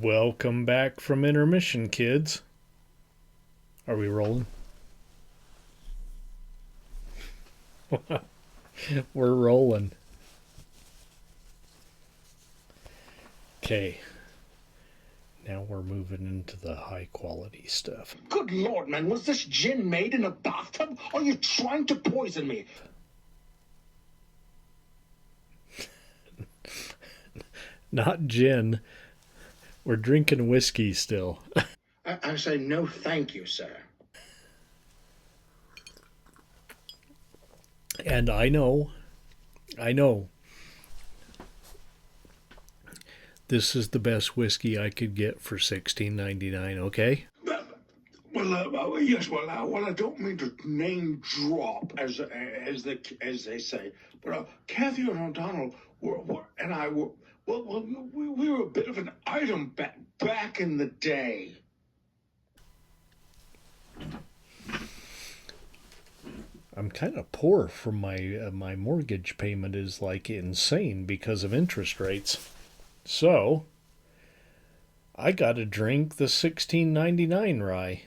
Welcome back from intermission, kids. Are we rolling? We're rolling. Okay. Now we're moving into the high quality stuff. Good Lord, man, was this gin made in a bathtub? Or are you trying to poison me? Not gin. We're drinking whiskey still. I say no thank you, sir. And I know. This is the best whiskey I could get for $16.99, okay? Yes, I don't mean to name drop, as they say, but Kathy and O'Donnell and I were, we were a bit of an item back in the day. I'm kind of poor from my mortgage payment is like insane because of interest rates. So, I got to drink the $16.99 rye.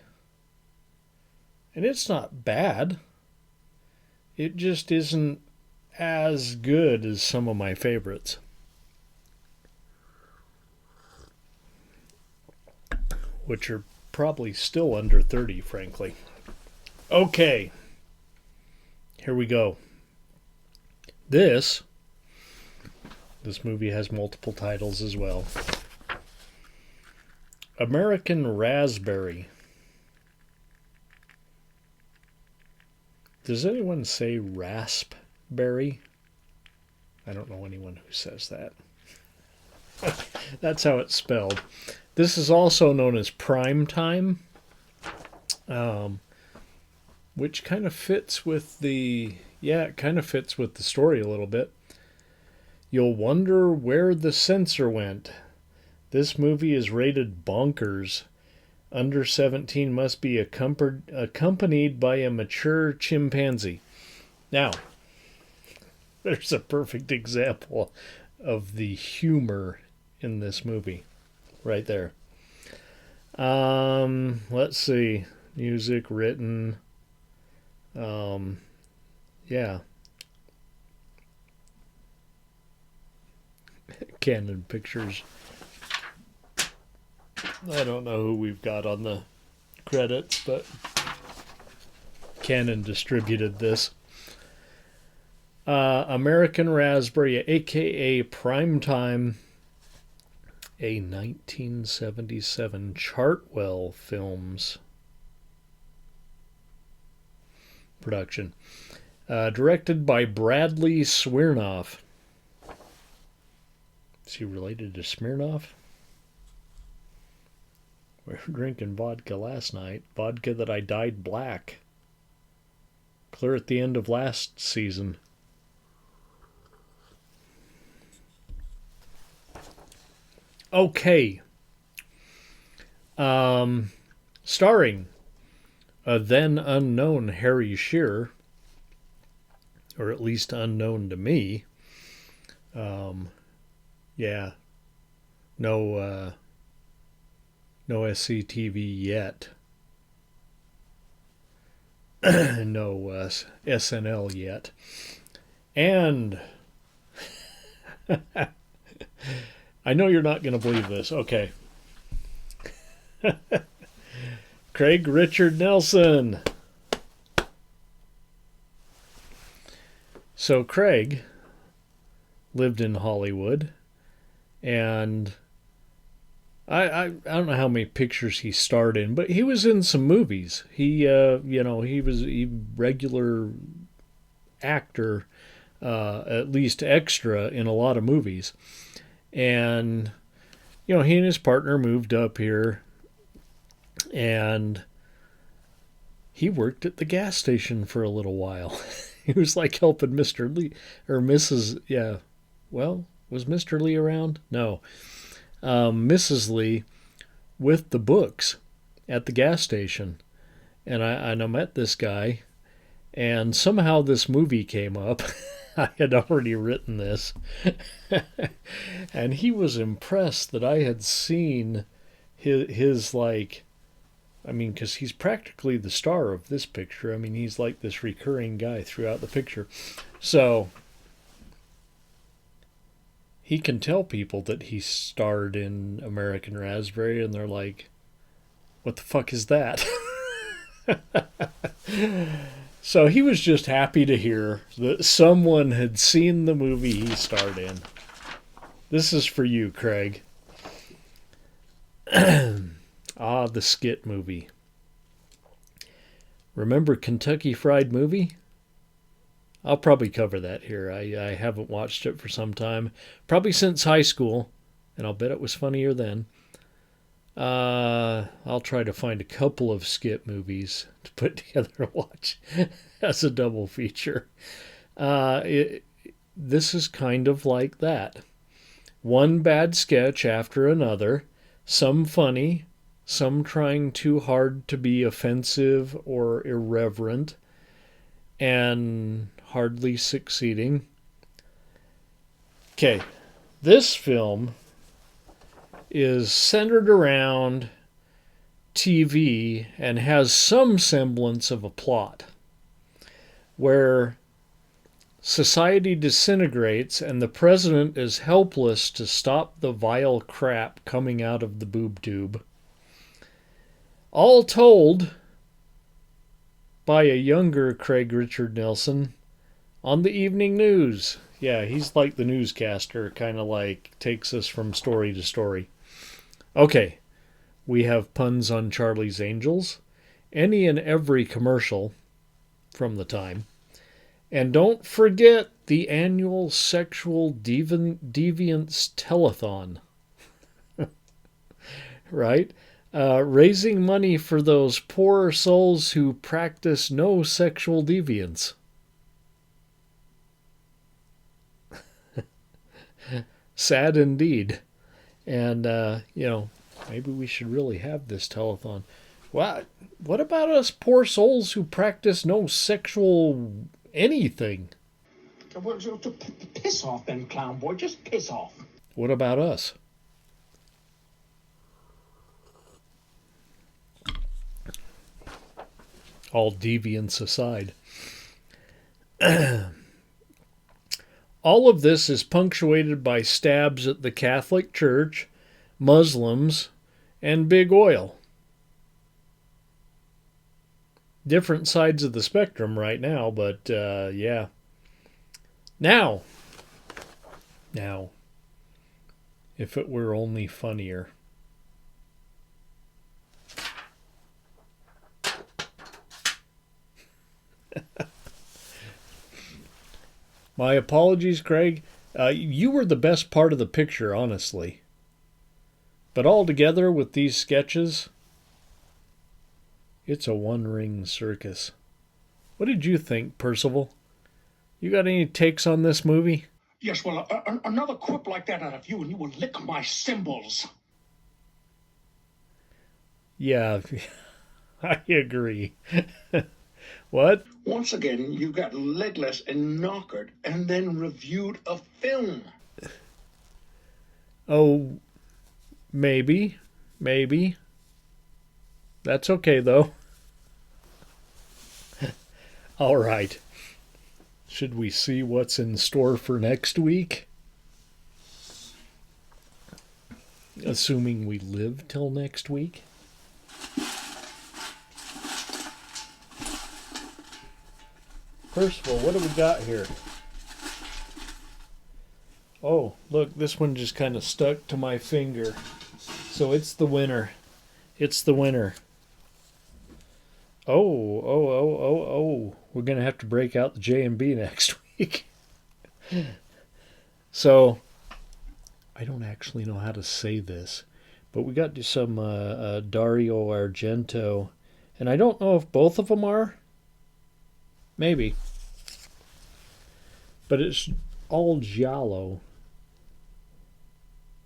And it's not bad. It just isn't as good as some of my favorites. Which are probably still under 30, frankly. Okay. Here we go. This movie has multiple titles as well. American Raspberry. Does anyone say raspberry? I don't know anyone who says that. That's how it's spelled. This is also known as prime time, which kind of fits with the story a little bit. You'll wonder where the censor went. This movie is rated bonkers. Under 17 must be accompanied by a mature chimpanzee. Now, there's a perfect example of the humor in this movie. Right there. Let's see. Music written. Yeah. Canon Pictures. I don't know who we've got on the credits, but Canon distributed this. American Raspberry, a.k.a. Primetime, a 1977 Chartwell Films production. Directed by Bradley Smirnoff. Is he related to Smirnoff? We were drinking vodka last night. Vodka that I dyed black. Clear at the end of last season. Okay. Starring a then unknown Harry Shearer, or at least unknown to me. Yeah. No SCTV yet. No SNL yet. And I know you're not going to believe this. Okay. Craig Richard Nelson. So Craig lived in Hollywood, and I don't know how many pictures he starred in, but he was in some movies. He was a regular actor, at least extra in a lot of movies. And, he and his partner moved up here, and he worked at the gas station for a little while. He was like helping Mr. Lee, or Mrs. Yeah, well, was Mr. Lee around? No. Mrs. Lee with the books at the gas station. And I met this guy, and somehow this movie came up. I had already written this. And he was impressed that I had seen his like, I mean, because he's practically the star of this picture. I mean, he's like this recurring guy throughout the picture. So he can tell people that he starred in American Raspberry, and they're like, what the fuck is that? So he was just happy to hear that someone had seen the movie he starred in. This is for you, Craig. The Skit movie. Remember Kentucky Fried Movie? I'll probably cover that here. I haven't watched it for some time. Probably since high school. And I'll bet it was funnier then. I'll try to find a couple of Skit movies to put together to watch as a double feature. This is kind of like that. One bad sketch after another. Some funny. Some trying too hard to be offensive or irreverent. And hardly succeeding. Okay, this film is centered around TV and has some semblance of a plot where society disintegrates and the president is helpless to stop the vile crap coming out of the boob tube. All told by a younger Craig Richard Nelson on the evening news. Yeah, he's like the newscaster, kind of like takes us from story to story. Okay, we have puns on Charlie's Angels, any and every commercial from the time. And don't forget the annual Sexual Deviance Telethon. Right? Raising money for those poor souls who practice no sexual deviance. Sad indeed. And, maybe we should really have this telethon. What about us poor souls who practice no sexual anything? Piss off then, clown boy. Just piss off. What about us? All deviance aside. All of this is punctuated by stabs at the Catholic Church, Muslims, and Big Oil. Different sides of the spectrum right now, but yeah. Now, if it were only funnier. My apologies, Craig. You were the best part of the picture, honestly. But all together with these sketches, it's a one-ring circus. What did you think, Percival? You got any takes on this movie? Yes, well, another quip like that out of you and you will lick my cymbals. Yeah, I agree. What? Once again, you got legless and knockered and then reviewed a film. Oh, maybe. That's okay, though. All right. Should we see what's in store for next week? Assuming we live till next week. Percival, what do we got here? Oh, look, this one just kind of stuck to my finger. So it's the winner. It's the winner. Oh. We're going to have to break out the J&B next week. So, I don't actually know how to say this, but we got some Dario Argento, and I don't know if both of them are. Maybe. But it's all giallo.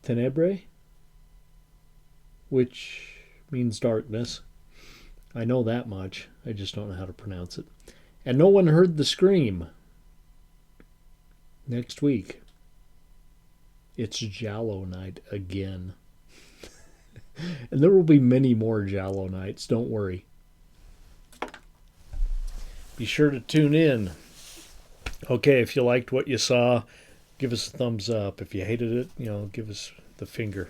Tenebre, which means darkness. I know that much. I just don't know how to pronounce it. And no one heard the scream. next week, it's Jallo night again. And there will be many more Jallo nights, don't worry. Be sure to tune in. Okay, if you liked what you saw, give us a thumbs up. If you hated it, give us the finger.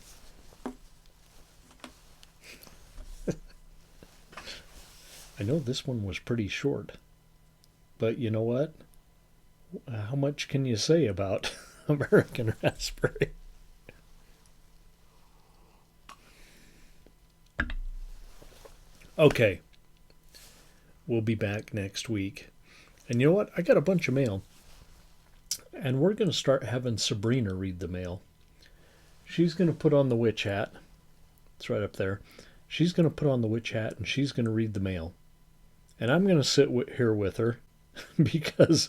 I know this one was pretty short, but you know what? How much can you say about American Raspberry? Okay, we'll be back next week. And you know what? I got a bunch of mail. And we're going to start having Sabrina read the mail. She's going to put on the witch hat. It's right up there. She's going to put on the witch hat and she's going to read the mail. And I'm going to sit here with her because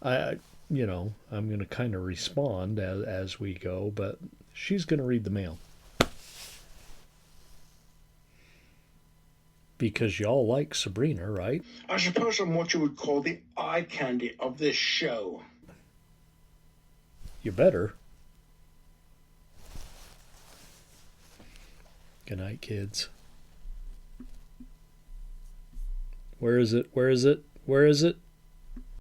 I'm going to kind of respond as we go, but she's going to read the mail. Because y'all like Sabrina, right? I suppose I'm what you would call the eye candy of this show. You better. Good night, kids. Where is it? Where is it? Where is it?